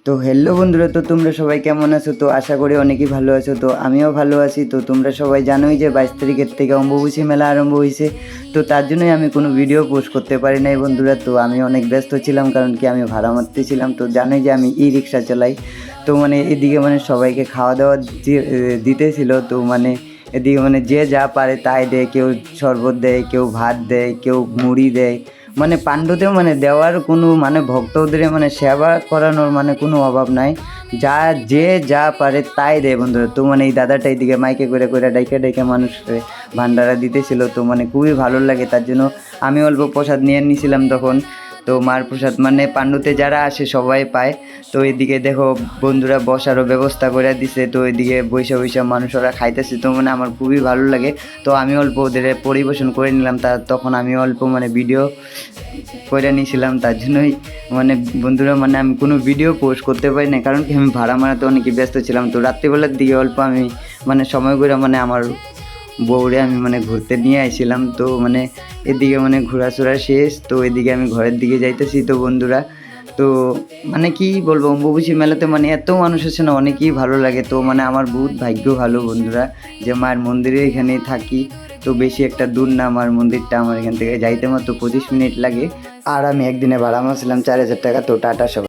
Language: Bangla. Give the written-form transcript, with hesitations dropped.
তো হ্যালো বন্ধুরা, তো তোমরা সবাই কেমন আছো? তো আশা করি অনেকেই ভালো আছো। তো আমিও ভালো আছি। তো তোমরা সবাই জানোই যে 22 তারিখের থেকে অম্বুবাচী মেলা আরম্ভ হয়েছে। তো তার জন্যই আমি কোনো ভিডিও পোস্ট করতে পারি নাই বন্ধুরা। তো আমি অনেক ব্যস্ত ছিলাম, কারণ কি আমি ভাড়া মারতে ছিলাম। তো জানোই যে আমি রিক্সা চালাই। তো মানে এদিকে মানে সবাইকে খাওয়া দাওয়া দিতেছিল। তো মানে এদিকে মানে যে যা পারে তাই দেয়, কেউ শরবত দেয়, কেউ ভাত দেয়, কেউ মুড়ি দেয়। মানে পাণ্ডুতেও মানে দেওয়ার কোনো মানে ভক্তদের মানে সেবা করানোর মানে কোনো অভাব নাই। যে যা পারে তাই দেয় বন্ধুরা। তো মানে এই দাদাটা এইদিকে মাইকে করে করে ডাইকে ডাইকে মানুষকে ভান্ডারা দিতেছিল। তো মানে খুবই ভালো লাগে, তার জন্য আমি অল্প প্রসাদ নিয়ে নিয়েছিলাম তখন। তো মার প্রসাদ মানে পাণ্ডুতে যারা আসে সবাই পায়। তো এদিকে দেখো বন্ধুরা বসারও ব্যবস্থা করে দিছে। তো এদিকে বৈশা বৈশা মানুষ ওরা খাইতেছে। তো মানে আমার খুবই ভালো লাগে। তো আমি অল্প ওদের পরিবেশন করে নিলাম। তখন আমি অল্প মানে ভিডিও করে নিয়েছিলাম, তার জন্যই মানে বন্ধুরা মানে আমি কোনো ভিডিও পোস্ট করতে পারি না, কারণ কি আমি ভাড়া মারাতে অনেকই ব্যস্ত ছিলাম। তো রাত্রিবেলার দিকে অল্প আমি মানে সময় করে মানে আমার বউরে আমি মানে ঘুরতে নিয়ে আইছিলাম। তো মানে এদিকে মানে ঘোরাচোরা শেষ। তো এদিকে আমি ঘরের দিকে যাইতেছি। তো বন্ধুরা তো মানে কি বলবো, অম্বুবাচী মেলাতে মানে এত মানুষ আছে না, অনেকই ভালো লাগে। তো মানে আমার বহুত ভাগ্য ভালো বন্ধুরা যে মায়ের মন্দিরে এখানেই থাকি। তো বেশি একটা দূর না আমার মন্দিরটা, আমার এখান থেকে যাইতে মাত্র 25 মিনিট লাগে। আর আমি একদিনে ভাড়া মারছিলাম 4,000 টাকা। তো টাটা সবাই।